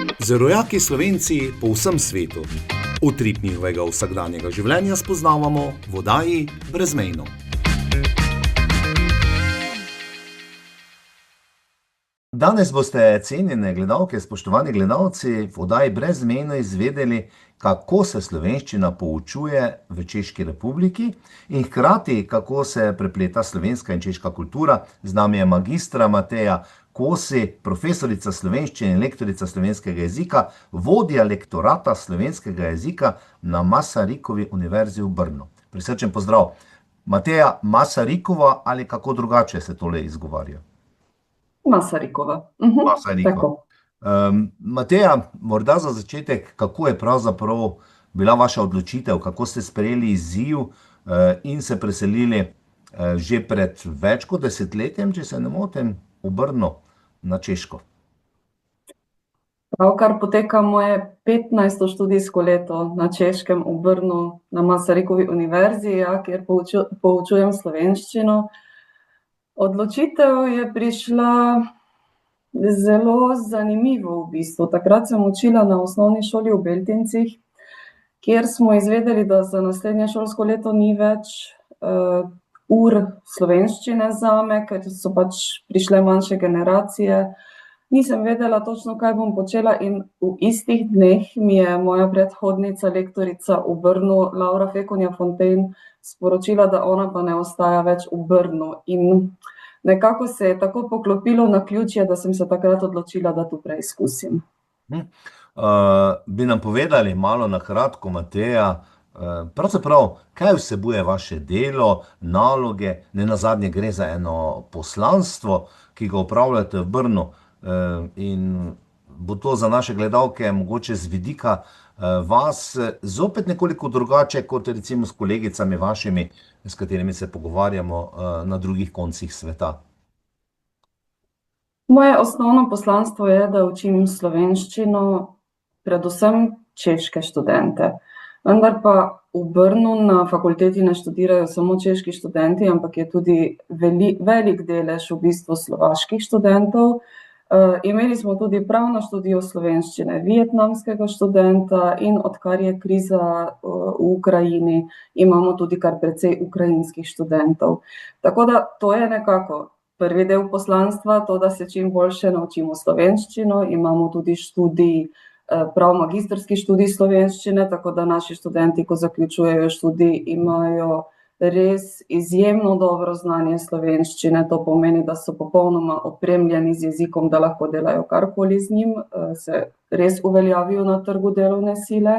Z rojaki Slovenci po vsem svetu. Utrip njihovega vsakdanjega življenja spoznavamo v oddaji Brezmejno. Danes boste, cenjene gledalke, spoštovani gledalci, v oddaji Brezmejno izvedeli, kako se slovenščina poučuje v Češki republiki in hkrati, kako se prepleta slovenska in češka kultura. Z nami je magistra Mateja Kosi, profesorica slovenščine in lektorica slovenskega jezika, vodja lektorata slovenskega jezika na Masarikovi univerzi v Brnu. Prisrčen pozdrav. Mateja Masarikova ali kako drugače se tole izgovarja? Masarikova. Masarikova. Mateja, morda za začetek, kako je pravzaprav bila vaša odločitev, kako ste sprejeli izziv in se preselili že pred več kot desetletjem, če se ne motim, v Brno na Češko? Pravkar poteka moje 15. študijsko leto na Češkem v Brnu na Masarikovi univerzi, kjer poučujem slovenščino. Odločitev je prišla zelo zanimivo v bistvu. Takrat sem učila na osnovni šoli v Beltincih, kjer smo izvedeli, da za naslednje šolsko leto ni več ur slovenščine zame, ker so pač prišle manjše generacije. Nisem vedela točno, kaj bom počela in v istih dneh mi je moja predhodnica, lektorica v Brnu, Laura Fekonja Fontaine, sporočila, da ona pa ne ostaja več v Brnu. In nekako se je tako poklopilo naključje, da sem se takrat odločila, da to preizkusim. Bi nam povedali malo na kratko, Mateja, pravzaprav, kaj vsebuje vaše delo, naloge, nenazadnje gre za eno poslanstvo, ki ga opravljate v Brnu, in bo to za naše gledalke mogoče z vidika vas zopet nekoliko drugače kot recimo s kolegicami vašimi, s katerimi se pogovarjamo na drugih koncih sveta. Moje osnovno poslanstvo je, da učim slovenščino, predvsem češke študente. Vendar pa v Brnu na fakulteti ne študirajo samo češki študenti, ampak je tudi velik delež v bistvu slovaških študentov. Imeli smo tudi prav na študiju slovenščine vietnamskega študenta in odkar je kriza v Ukrajini, imamo tudi kar precej ukrajinskih študentov. Tako da to je nekako prvi del poslanstva, to, da se čim boljše naučimo slovenščino. Imamo tudi študij, prav magistrski študij slovenščine, tako da naši študenti, ko zaključujejo študij, imajo res izjemno dobro znanje slovenščine. To pomeni, da so popolnoma opremljeni z jezikom, da lahko delajo karkoli z njim, se res uveljavijo na trgu delovne sile.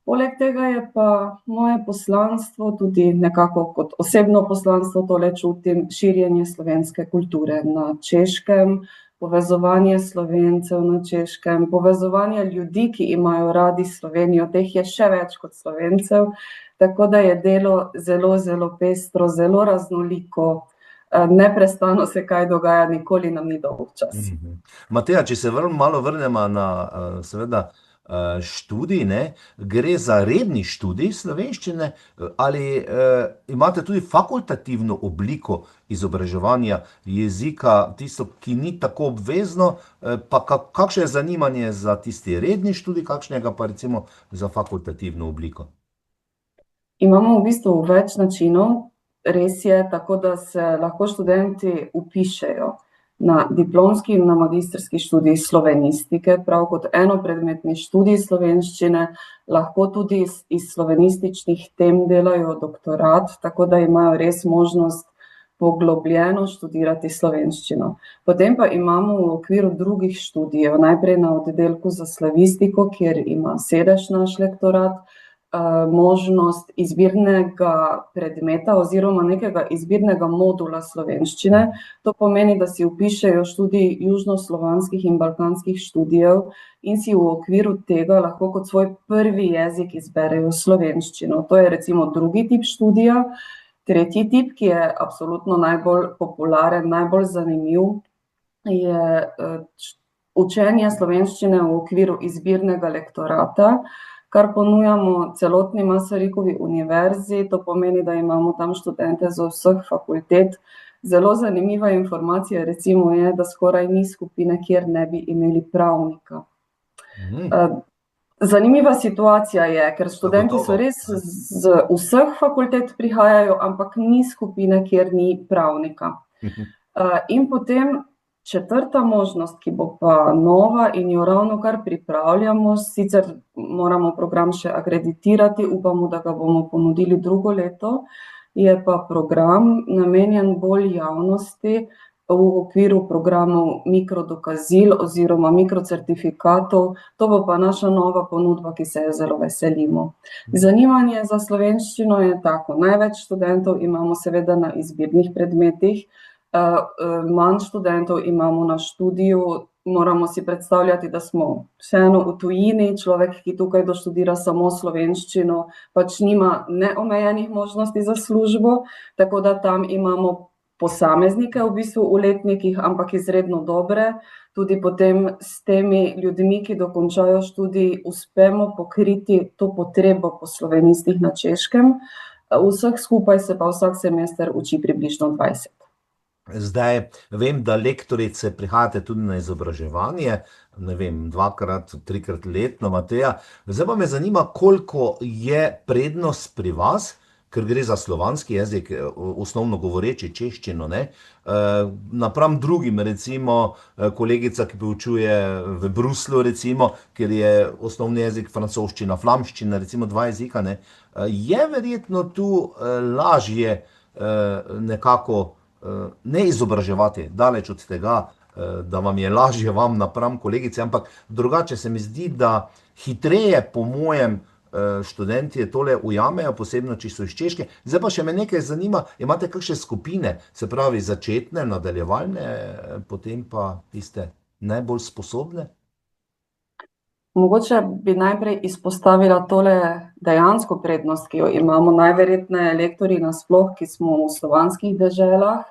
Poleg tega je pa moje poslanstvo tudi nekako kot osebno poslanstvo, tole čutim, širjenje slovenske kulture na Češkem, povezovanje Slovencev na Češkem, povezovanje ljudi, ki imajo radi Slovenijo, teh je še več kot Slovencev. Tako da je delo zelo, zelo pestro, zelo raznoliko, neprestano se kaj dogaja, nikoli nam ni dolgčas. Mateja, če se malo vrnemo na seveda študij, gre za redni študij slovenščine ali imate tudi fakultativno obliko izobraževanja jezika, tisto, ki ni tako obvezno, pa kakšno je zanimanje za tisti redni študij, kakšnega pa recimo za fakultativno obliko? Imamo v bistvu več načinov. Res je tako, da se lahko študenti vpišejo na diplomski in na magistrski študij slovenistike, prav kot enopredmetni študij slovenščine, lahko tudi iz slovenističnih tem delajo doktorat, tako da imajo res možnost poglobljeno študirati slovenščino. Potem pa imamo v okviru drugih študijev, najprej na oddelku za slavistiko, kjer ima sedež naš lektorat, možnost izbirnega predmeta oziroma nekega izbirnega modula slovenščine. To pomeni, da si vpišejo študij južnoslovanskih in balkanskih študijev in si v okviru tega lahko kot svoj prvi jezik izberejo slovenščino. To je recimo drugi tip študija. Tretji tip, ki je absolutno najbolj popularen, najbolj zanimiv, je učenje slovenščine v okviru izbirnega lektorata, kar ponujamo celotni Masarikovi univerzi. To pomeni, da imamo tam študente z vseh fakultet. Zelo zanimiva informacija recimo je, da skoraj ni skupine, kjer ne bi imeli pravnika. Mhm. Zanimiva situacija je, ker študenti so Zagotovo. res z vseh fakultet prihajajo, ampak ni skupine, kjer ni pravnika. In potem četrta možnost, ki bo pa nova in jo ravnokar pripravljamo, sicer moramo program še akreditirati, upamo, da ga bomo ponudili drugo leto, je pa program namenjen bolj javnosti v okviru programov mikrodokazil oziroma mikrocertifikatov. To bo pa naša nova ponudba, ki se jo zelo veselimo. Zanimanje za slovenščino je tako. Največ študentov imamo seveda na izbirnih predmetih, manj študentov imamo na študiju. Moramo si predstavljati, da smo vseeno v tujini, človek, ki tukaj doštudira samo slovenščino, pač nima neomejenih možnosti za službo, tako da tam imamo posameznike v bistvu v letnikih, ampak izredno dobre. Tudi potem s temi ljudmi, ki dokončajo študij, uspemo pokriti to potrebo po slovenistih na Češkem. Vseh skupaj se pa vsak semester uči približno 20. Zdaj vem, da lektorice prihajate tudi na izobraževanje, ne vem, 2-krat, 3-krat letno, Mateja. Zdaj pa me zanima, koliko je prednost pri vas, ker gre za slovanski jezik, osnovno govoreči češčino, ne? Napram drugim, recimo kolegica, ki poučuje v Bruslju, recimo, ker je osnovni jezik francoščina, flamščina, recimo 2 jezika, ne? Je verjetno tu lažje nekako ne izobraževati, daleč od tega, da vam je lažje vam napram kolegice, ampak drugače se mi zdi, da hitreje po mojem študentje tole ujamejo, posebno, če so iz Češke. Zdaj pa še me nekaj zanima, imate kakšne skupine, se pravi začetne, nadaljevalne, potem pa tiste najbolj sposobne? Mogoče bi najprej izpostavila tole dejansko prednost, ki jo imamo najverjetneje lektorji nasploh, ki smo v slovanskih deželah,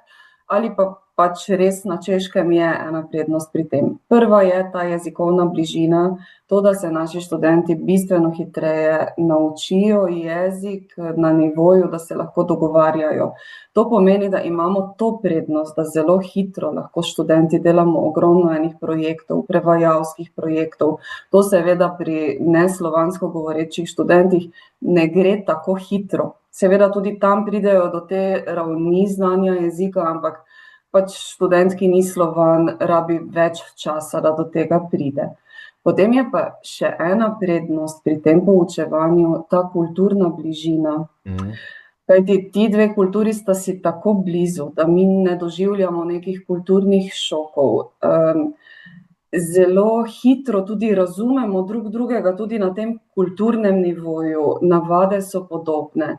ali pa pač res na Češkem je ena prednost pri tem. Prva je ta jezikovna bližina, to, da se naši študenti bistveno hitreje naučijo jezik na nivoju, da se lahko dogovarjajo. To pomeni, da imamo to prednost, da zelo hitro lahko študenti delamo ogromno enih projektov, prevajalskih projektov. To seveda pri neslovansko govorečih študentih ne gre tako hitro. Seveda tudi tam pridejo do te ravni znanja jezika, ampak pač študent, ki ni Slovan, rabi več časa, da do tega pride. Potem je pa še ena prednost pri tem poučevanju, ta kulturna bližina. Kajti ti dve kulturi sta si tako blizu, da mi ne doživljamo nekih kulturnih šokov. Zelo hitro tudi razumemo drug drugega, tudi na tem kulturnem nivoju, navade so podobne.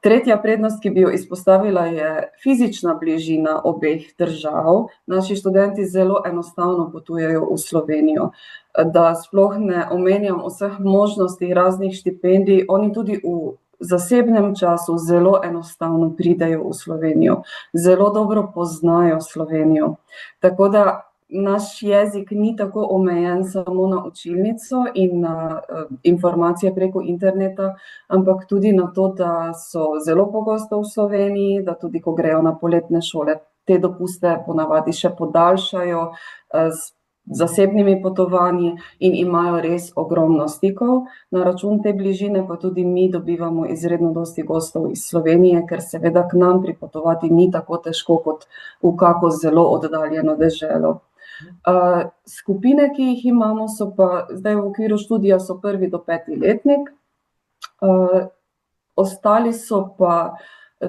Tretja prednost, ki bi jo izpostavila, je fizična bližina obeh držav. Naši študenti zelo enostavno potujejo v Slovenijo. Da sploh ne omenjam vseh možnosti raznih štipendij, oni tudi v zasebnem času zelo enostavno pridejo v Slovenijo. Zelo dobro poznajo Slovenijo. Tako da naš jezik ni tako omejen samo na učilnico in na informacije preko interneta, ampak tudi na to, da so zelo pogosto v Sloveniji, da tudi ko grejo na poletne šole, te dopuste ponavadi še podaljšajo z zasebnimi potovanji in imajo res ogromno stikov. Na račun te bližine pa tudi mi dobivamo izredno dosti gostov iz Slovenije, ker seveda k nam pripotovati ni tako težko kot v kako zelo oddaljeno deželo. Skupine, ki jih imamo, so pa zdaj v okviru študija so 1. do 5. letnik, ostali so pa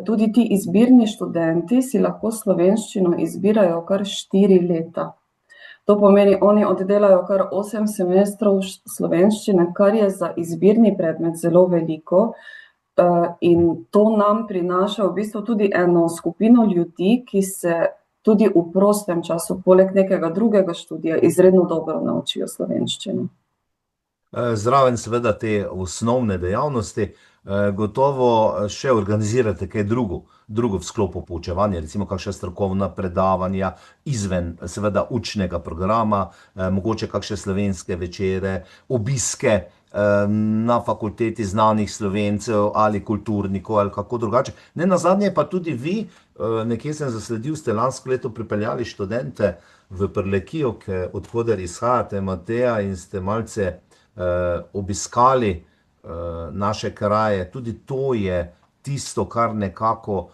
tudi ti izbirni študenti, si lahko slovenščino izbirajo kar 4 leta. To pomeni, oni oddelajo kar 8 semestrov slovenščine, kar je za izbirni predmet zelo veliko, in to nam prinaša v bistvu tudi eno skupino ljudi, ki se tudi v prostem času, poleg nekega drugega študija, izredno dobro naučijo slovenščino. Zraven seveda te osnovne dejavnosti, gotovo še organizirate kaj drugo v sklopu poučevanja, recimo kakšna strokovna predavanja izven seveda učnega programa, mogoče kakšne slovenske večere, obiske na fakulteti znanih Slovencev ali kulturnikov ali kako drugače. Ne nazadnje pa tudi vi, nekje sem zasledil, ste lansko leto pripeljali študente v Prlekijo, odkoder izhajate, Mateja, in ste malce obiskali naše kraje. Tudi to je tisto, kar nekako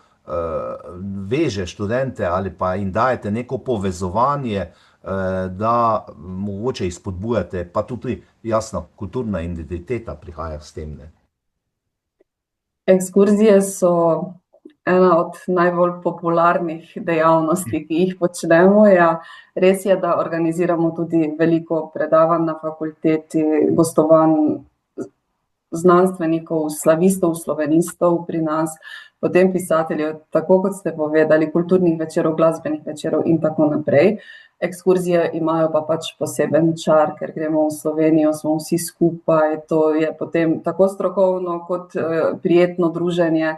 veže študente ali pa jim dajete neko povezovanje, da mogoče jih spodbujate, pa tudi, jasno, kulturna identiteta prihaja s tem, ne. Ekskurzije so ena od najbolj popularnih dejavnosti, ki jih počnemo. Ja, res je, da organiziramo tudi veliko predavanj na fakulteti, gostovanj znanstvenikov, slavistov, slovenistov pri nas, potem pisateljev, tako kot ste povedali, kulturnih večerov, glasbenih večerov in tako naprej. Ekskurzije imajo pa pač poseben čar, ker gremo v Slovenijo, smo vsi skupaj, to je potem tako strokovno kot prijetno druženje.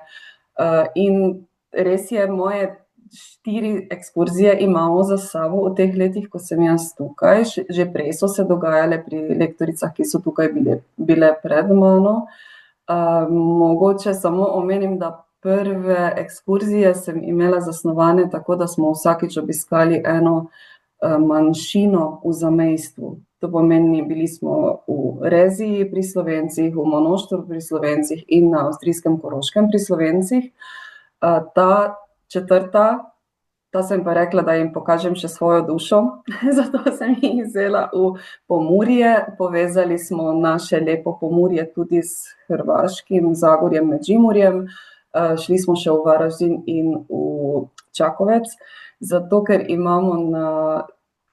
In res je, moje 4 ekskurzije imamo za sabo v teh letih, ko sem jaz tukaj. Že prej so se dogajale pri lektoricah, ki so tukaj bile pred mano. Mogoče samo omenim, da prve ekskurzije sem imela zasnovane tako, da smo vsakič obiskali eno manjšino v zamejstvu. To pomeni, bili smo v Reziji pri Slovencih, v Monoštru pri Slovencih in na avstrijskem Koroškem pri Slovencih. Ta četrta, ta sem pa rekla, da jim pokažem še svojo dušo, zato sem jih vzela v Pomurje. Povezali smo naše lepo Pomurje tudi s hrvaškim Zagorjem, Međimurjem. Šli smo še v Varaždin in v Čakovec, zato ker imamo na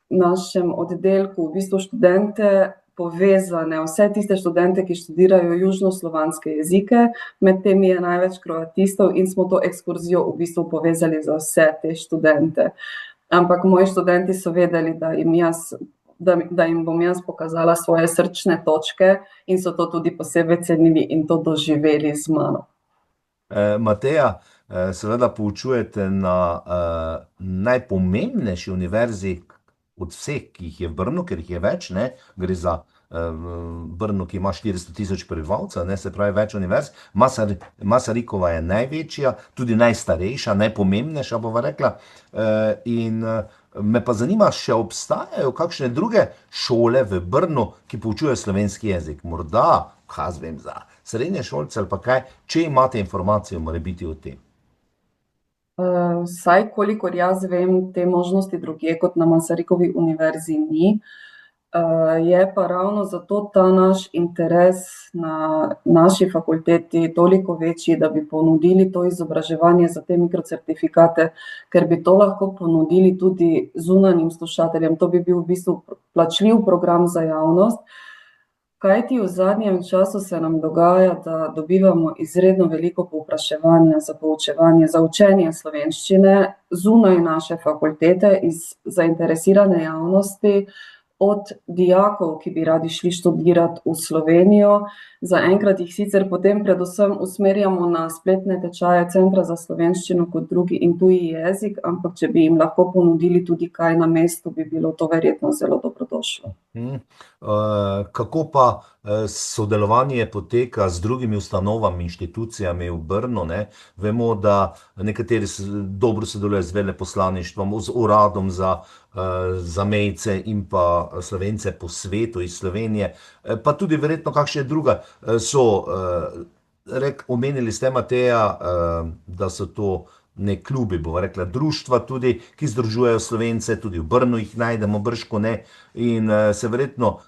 našem oddelku v bistvu študente povezane, vse tiste študente, ki študirajo južnoslovanske jezike, med temi je največ kroatistov in smo to ekskurzijo v bistvu povezali za vse te študente. Ampak moji študenti so vedeli, da jim bom jaz pokazala svoje srčne točke in so to tudi posebej cenili in to doživeli z mano. Mateja, seveda poučujete na najpomembnejši univerzi od vseh, ki jih je v Brnu, ker jih je več, ne, gre za Brno, ki ima 400 tisoč prebivalcev, ne, se pravi več univerz. Masarykova je največja, tudi najstarejša, najpomembnejša, bova rekla. In me pa zanima, še obstajajo kakšne druge šole v Brnu, ki poučujejo slovenski jezik? Morda, kaj vem, za srednješolce ali pa kaj, če imate informacijo, morebiti o tem. Vsaj kolikor jaz vem, te možnosti drugje kot na Masarykovi univerzi ni. Je pa ravno zato ta naš interes na naši fakulteti toliko večji, da bi ponudili to izobraževanje za te mikrocertifikate, ker bi to lahko ponudili tudi zunanjim slušateljem. To bi bil v bistvu plačljiv program za javnost. Kajti v zadnjem času se nam dogaja, da dobivamo izredno veliko povpraševanja za poučevanje, za učenje slovenščine zunaj naše fakultete iz zainteresirane javnosti, od dijakov, ki bi radi šli študirati v Slovenijo. Zaenkrat jih sicer potem predvsem usmerjamo na spletne tečaje Centra za slovenščino kot drugi in tuji jezik, ampak če bi jim lahko ponudili tudi kaj na mestu, bi bilo to verjetno zelo dobrodošlo. Kako pa sodelovanje poteka z drugimi ustanovami, inštitucijami v Brnu, ne? Vemo, da nekateri dobro sodelujejo z veleposlaništvom, z uradom za zamejce in pa Slovence po svetu iz Slovenije, pa tudi verjetno kakšne druga so. Omenili ste, Mateja, da so to ne klubi, bova rekla, društva tudi, ki združujejo Slovence, tudi v Brnu jih najdemo bržkone in se verjetno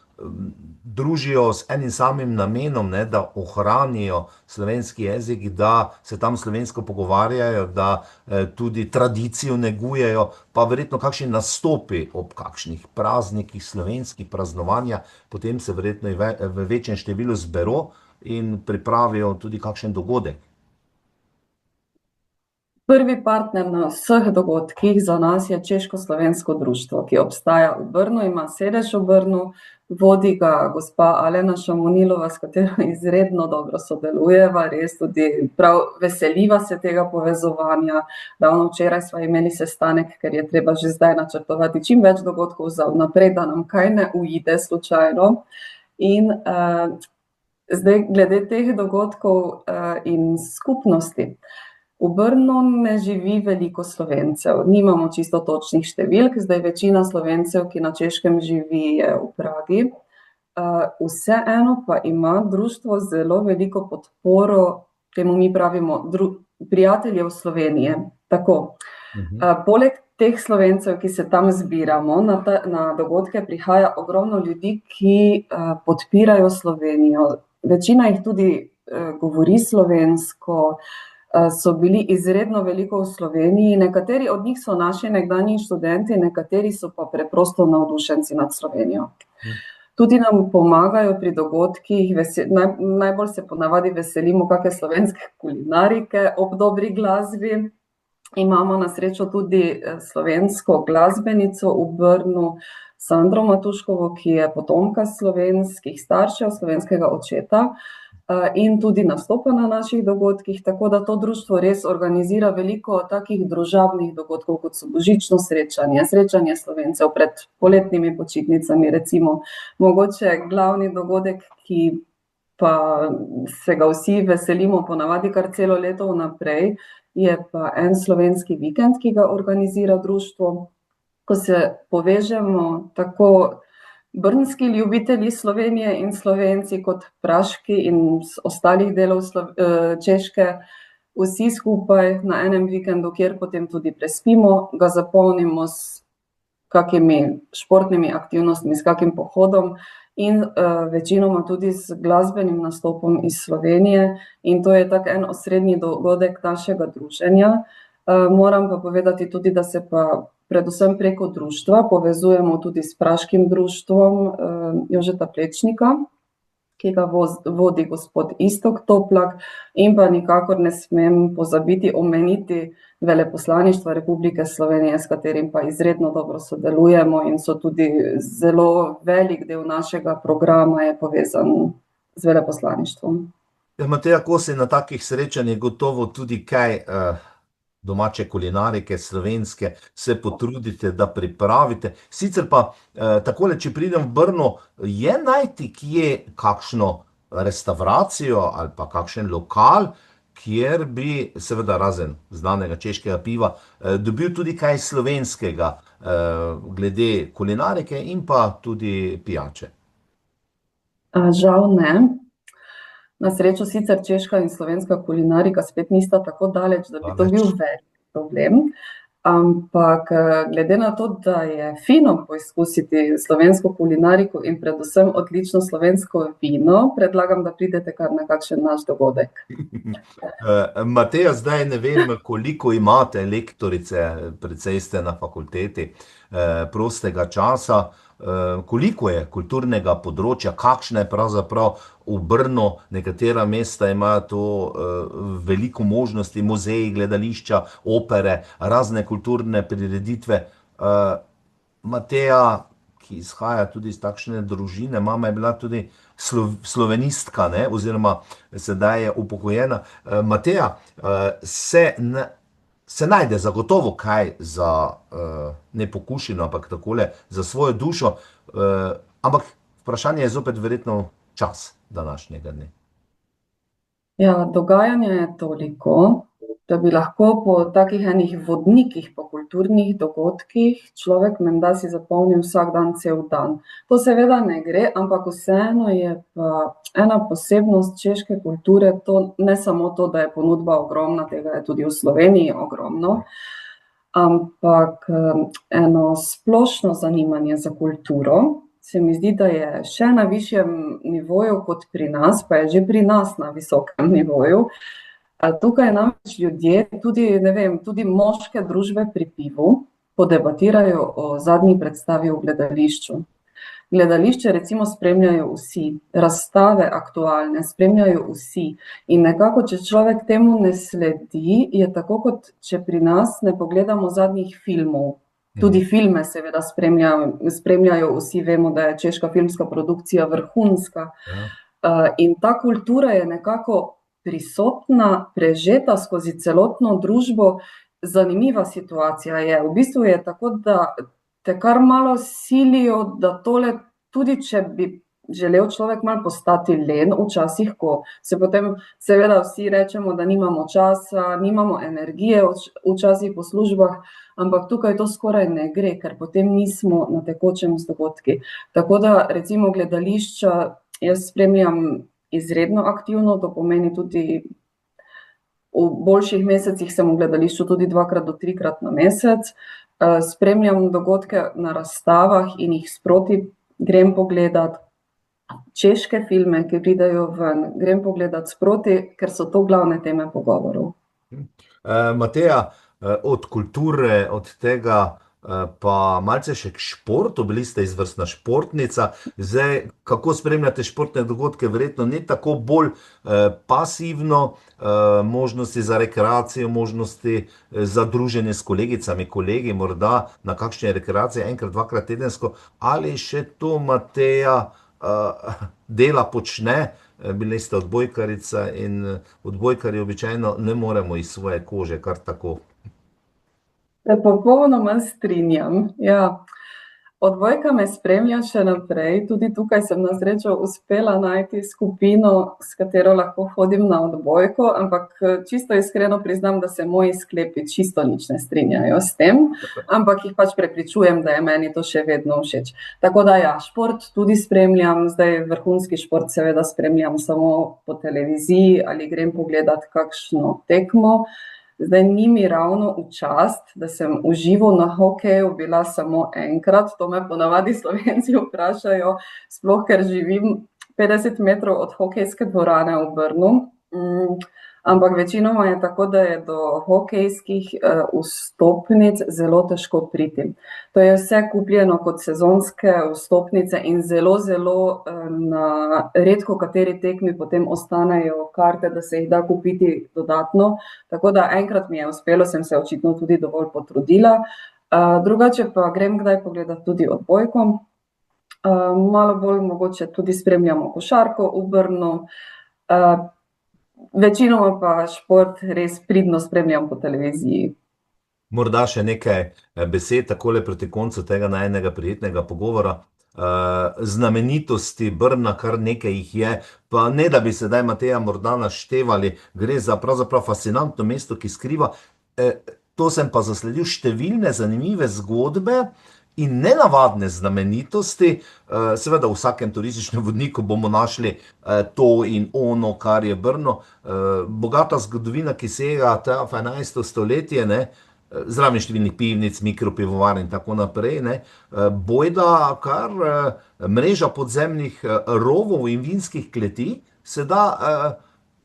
družijo s enim samim namenom, ne, da ohranijo slovenski jezik, da se tam slovensko pogovarjajo, da tudi tradicijo negujejo, pa verjetno kakšni nastopi ob kakšnih praznikih, slovenskih praznovanja, potem se verjetno v večjem številu zbero in pripravijo tudi kakšen dogodek. Prvi partner na vseh dogodkih za nas je Češko-slovensko društvo, ki obstaja v Brnu, ima sedež v Brnu. Vodi ga gospa Alena Šamonilova, s katero izredno dobro sodelujeva, res tudi prav veseliva se tega povezovanja. Ravno včeraj sva imeli sestanek, ker je treba že zdaj načrtovati čim več dogodkov za vnaprej, da nam kaj ne uide slučajno. In zdaj glede teh dogodkov in skupnosti. V Brnu ne živi veliko Slovencev, nimamo čisto točnih številk, zdaj večina Slovencev, ki na Češkem živi, je v Pragi. Vseeno pa ima društvo zelo veliko podporo, temu mi pravimo prijateljev Slovenije. Tako. Poleg teh Slovencev, ki se tam zbiramo, na dogodke prihaja ogromno ljudi, ki podpirajo Slovenijo. Večina jih tudi govori slovensko, so bili izredno veliko v Sloveniji, nekateri od njih so naši nekdanji študenti, nekateri so pa preprosto navdušenci nad Slovenijo. Tudi nam pomagajo pri dogodkih, najbolj se ponavadi veselimo kakšne slovenske kulinarike ob dobri glasbi. Imamo na srečo tudi slovensko glasbenico v Brnu, Sandro Matuškovo, ki je potomka slovenskih staršev, slovenskega očeta, in tudi nastopa na naših dogodkih, tako da to društvo res organizira veliko takih družabnih dogodkov, kot so božično srečanje, srečanje Slovencev pred poletnimi počitnicami, recimo. Mogoče glavni dogodek, ki pa se ga vsi veselimo ponavadi kar celo leto vnaprej, je pa en slovenski vikend, ki ga organizira društvo, ko se povežemo tako brnski ljubitelji Slovenije in Slovenci kot praški in ostalih delov Češke, vsi skupaj na enem vikendu, kjer potem tudi prespimo, ga zapolnimo s kakimi športnimi aktivnostmi, s kakim pohodom in večinoma tudi z glasbenim nastopom iz Slovenije, in to je tak en osrednji dogodek našega druženja. Moram pa povedati tudi, da se pa predvsem preko društva povezujemo tudi s praškim društvom Jožeta Plečnika, ki ga vodi gospod Iztok Toplak, in pa nikakor ne smem pozabiti omeniti veleposlaništva Republike Slovenije, s katerim pa izredno dobro sodelujemo in so tudi zelo velik del našega programa je povezan z veleposlaništvom. Mateja, ko si na takih srečanjih gotovo tudi kaj domače kulinarike, slovenske, se potrudite, da pripravite. Sicer pa takole, če pridem v Brno, je najti kje kakšno restavracijo ali pa kakšen lokal, kjer bi, seveda razen znanega češkega piva, dobil tudi kaj slovenskega glede kulinarike in pa tudi pijače? Žal ne. Na srečo sicer češka in slovenska kulinarika spet nista tako daleč, da bi to bil velik problem, ampak glede na to, da je fino poizkusiti slovensko kulinariko in predvsem odlično slovensko vino, predlagam, da pridete kar na kakšen naš dogodek. Mateja, zdaj ne vem, koliko imate lektorice, precej ste na fakulteti, prostega časa. Koliko je kulturnega področja, kakšna je pravzaprav v Brnu, nekatera mesta imajo to veliko možnosti, muzeji, gledališča, opere, razne kulturne prireditve. Mateja, ki izhaja tudi iz takšne družine, mama je bila tudi slovenistka, ne, oziroma sedaj je upokojena. Mateja, se najde zagotovo kaj za nepokušino, ampak takole za svojo dušo, ampak vprašanje je zopet verjetno čas današnjega dne. Ja, dogajanja je toliko, da bi lahko po takih enih vodnikih, po kulturnih dogodkih, človek menda si zapolnil vsak dan cel dan. To seveda ne gre, ampak vseeno je pa ena posebnost češke kulture, to ne samo to, da je ponudba ogromna, tega je tudi v Sloveniji ogromno, ampak eno splošno zanimanje za kulturo se mi zdi, da je še na višjem nivoju kot pri nas, pa je že pri nas na visokem nivoju. Tukaj namreč ljudje, tudi, ne vem, tudi moške družbe pri pivu, podebatirajo o zadnji predstavi v gledališču. Gledališče recimo spremljajo vsi, razstave aktualne spremljajo vsi in nekako, če človek temu ne sledi, je tako, kot če pri nas ne pogledamo zadnjih filmov. Tudi filme seveda spremljajo, vsi vemo, da je češka filmska produkcija vrhunska. Ja. In ta kultura je nekako prisotna, prežeta skozi celotno družbo. Zanimiva situacija je. V bistvu je tako, da te kar malo silijo, da tole, tudi če bi želel človek malo postati len, včasih, ko se potem seveda vsi rečemo, da nimamo časa, nimamo energije včasih po službah, ampak tukaj to skoraj ne gre, ker potem nismo na tekočem z dogodki. Tako da recimo gledališča jaz spremljam izredno aktivno, to pomeni tudi v boljših mesecih sem v gledališču tudi 2 do 3 na mesec. Spremljam dogodke na razstavah in jih sproti grem pogledat. Češke filme, ki pridejo ven, grem pogledat sproti, ker so to glavne teme pogovorov. Mateja, od kulture, od tega pa malce še k športu, bili ste izvrstna športnica. Zdaj, kako spremljate športne dogodke, verjetno ne tako bolj pasivno, možnosti za rekreacijo, možnosti za druženje s kolegicami, kolegi, morda na kakšne rekreacije 1, 2 tedensko, ali še to Mateja dela počne? Bili ste odbojkarica in odbojkarji običajno ne moremo iz svoje kože kar tako. Se popolnoma strinjam, ja. Odbojka me spremlja še naprej, tudi tukaj sem na srečo uspela najti skupino, s katero lahko hodim na odbojko, ampak čisto iskreno priznam, da se moji sklepi čisto nič ne strinjajo s tem, ampak jih pač prepričujem, da je meni to še vedno všeč. Tako da ja, šport tudi spremljam, zdaj vrhunski šport seveda spremljam samo po televiziji ali grem pogledat kakšno tekmo. Zdaj ni mi ravno v čast, da sem v živo na hokeju bila samo enkrat, to me ponavadi Slovenci vprašajo, sploh ker živim 50 metrov od hokejske dvorane v Brnu. Ampak večinoma je tako, da je do hokejskih vstopnic zelo težko priti. To je vse kupljeno kot sezonske vstopnice in zelo na redko kateri tekmi potem ostanejo karte, da se jih da kupiti dodatno. Tako da enkrat mi je uspelo, sem se očitno tudi dovolj potrudila. Drugače pa grem kdaj pogledat tudi odbojko. Malo bolj mogoče tudi spremljamo košarko v Brnu. Večinoma pa šport res pridno spremljam po televiziji. Morda še nekaj besed takole proti koncu tega najinega prijetnega pogovora. Znamenitosti Brna, kar nekaj jih je, pa ne da bi sedaj Mateja morda naštevali, gre za pravzaprav fascinantno mesto, ki skriva. To sem pa zasledil številne zanimive zgodbe in nenavadne znamenitosti. Seveda v vsakem turističnem vodniku bomo našli to in ono, kar je Brno. Bogata zgodovina, ki sega v 11. stoletje, zraven številnih pivnic, mikropivovarn in tako naprej. Bojda kar mreža podzemnih rovov in vinskih kleti se da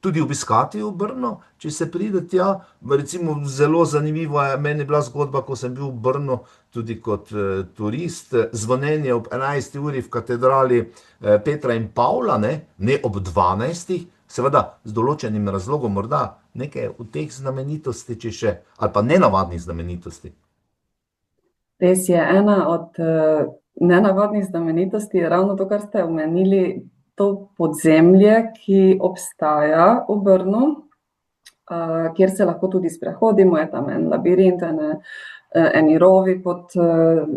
tudi obiskati v Brno, če se pride tja. Recimo zelo zanimivo je, meni je bila zgodba, ko sem bil v Brnu tudi kot turist, zvonjenje ob 11. uri v katedrali Petra in Pavla, ne ob 12. Seveda z določenim razlogom, morda nekaj v teh znamenitosti, če še, ali pa nenavadnih znamenitosti. Res je, ena od nenavadnih znamenitosti je ravno to, kar ste omenili, to podzemlje, ki obstaja v Brnu, kjer se lahko tudi sprehodimo, je tam en labirint, eni rovi pod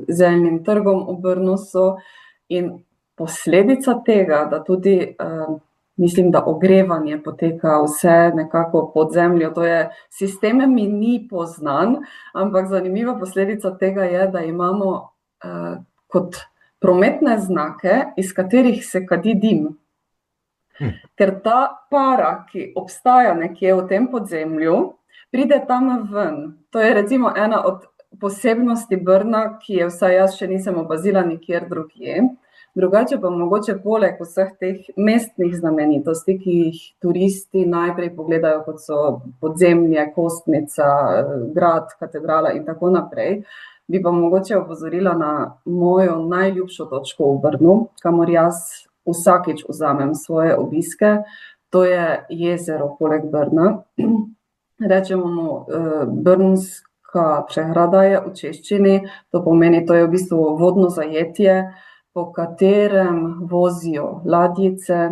Zeljnim trgom v Brnu so. In posledica tega, da tudi mislim, da ogrevanje poteka vse nekako pod zemljo, to je, sistem mi ni poznan, ampak zanimiva posledica tega je, da imamo kot prometne znake, iz katerih se kadi dim. Ker ta para, ki obstaja nekje v tem podzemlju, pride tam ven. To je recimo ena od posebnosti Brna, ki je vsaj jaz še nisem opazila nikjer drugje. Drugače pa mogoče poleg vseh teh mestnih znamenitosti, ki jih turisti najprej pogledajo, kot so podzemlje, Kostnica, grad, katedrala in tako naprej, bi pa mogoče opozorila na mojo najljubšo točko v Brnu, kamor jaz vsakič vzamem svoje obiske. To je jezero poleg Brna. Rečemo mu Brnska luka Přehrada je v češčini, to pomeni, to je v bistvu vodno zajetje, po katerem vozijo ladjice.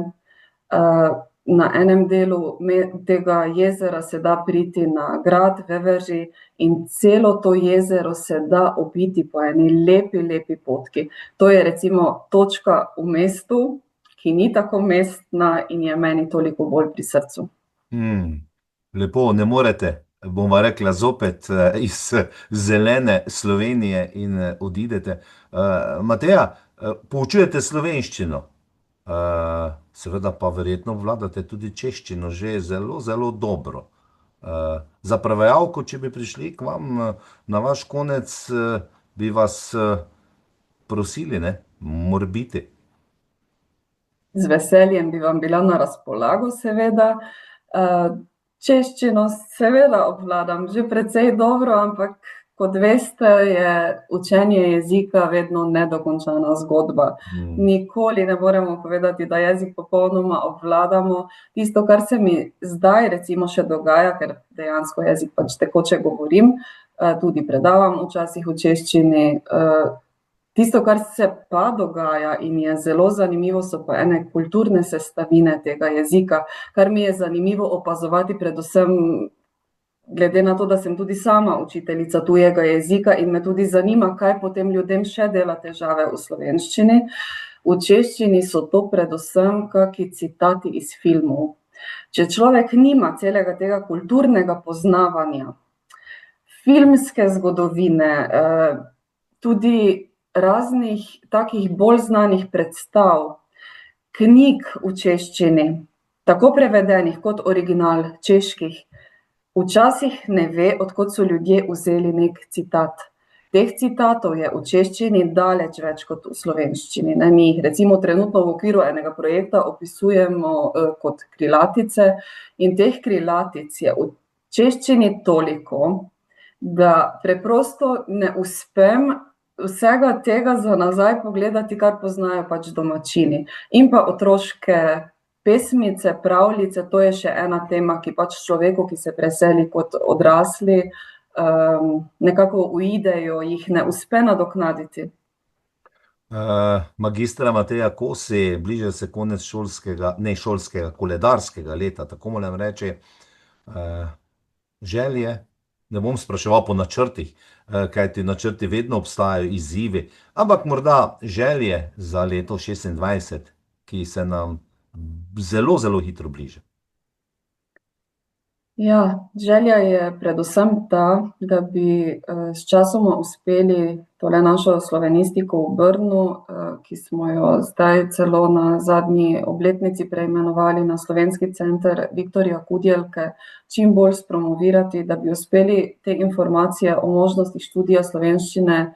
Na enem delu tega jezera se da priti na grad Veverži in celo to jezero se da obiti po eni lepi potki. To je recimo točka v mestu, ki ni tako mestna in je meni toliko bolj pri srcu. Lepo, ne morete, bom rekla zopet, iz zelene Slovenije in odidete. Mateja, poučujete slovenščino, seveda pa verjetno vladate tudi češčino že zelo dobro. Za prevajalko, če bi prišli k vam na vaš konec, bi vas prosili, ne, morebiti. Z veseljem bi vam bila na razpolago, seveda. Češčino seveda obvladam že precej dobro, ampak kot veste, je učenje jezika vedno nedokončana zgodba. Nikoli ne moremo povedati, da jezik popolnoma obvladamo. Tisto, kar se mi zdaj recimo še dogaja, ker dejansko jezik pač tekoče govorim, tudi predavam včasih v češčini. Tisto, kar se pa dogaja in je zelo zanimivo, so pa ene kulturne sestavine tega jezika, kar mi je zanimivo opazovati, predvsem glede na to, da sem tudi sama učiteljica tujega jezika in me tudi zanima, kaj potem ljudem še dela težave v slovenščini. V češčini so to predvsem kaki citati iz filmov. Če človek nima celega tega kulturnega poznavanja, filmske zgodovine, tudi raznih takih bolj znanih predstav, knjig v češčini, tako prevedenih kot original čeških, včasih ne ve, od kod so ljudje vzeli nek citat. Teh citatov je v češčini daleč več kot v slovenščini. Mi jih recimo trenutno v okviru enega projekta opisujemo kot krilatice in teh krilatic je v češčini toliko, da preprosto ne uspem vsega tega za nazaj pogledati, kar poznajo pač domačini. In pa otroške pesmice, pravljice, to je še ena tema, ki pač človeku, ki se preseli kot odrasli, nekako uidejo, jih ne uspe nadoknaditi. Magistra Mateja Kosi, bliža se konec koledarskega leta, tako moram reči. Želje, ne bom spraševal po načrtih, kajti načrti vedno obstajajo, izzivi, ampak morda želje za leto 2026, ki se nam zelo hitro bliža. Ja, želja je predvsem ta, da bi sčasoma uspeli tole našo slovenistiko v Brnu, ki smo jo zdaj celo na zadnji obletnici preimenovali na Slovenski center Viktorja Kudjelke, čim bolj spromovirati, da bi uspeli te informacije o možnosti študija slovenščine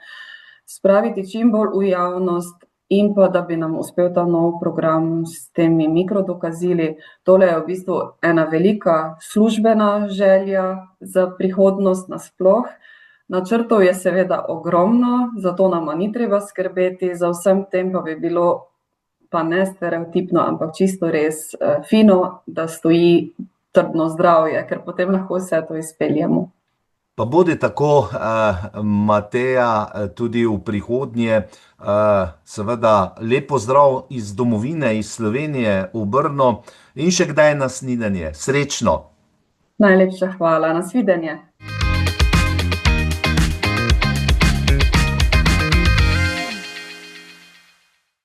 spraviti čim bolj v javnost in pa da bi nam uspel ta nov program s temi mikrodokazili. Tole je v bistvu ena velika službena želja za prihodnost nasploh. Načrtov je seveda ogromno, zato nama ni treba skrbeti, za vsem tem pa bi bilo, pa ne stereotipno, ampak čisto res fino, da stoji trdno zdravje, ker potem lahko vse to izpeljemo. Pa bodi tako, Mateja, tudi v prihodnje. Seveda lep pozdrav iz domovine, iz Slovenije v Brno in še kdaj na snidenje. Srečno! Najlepša hvala, nasvidenje!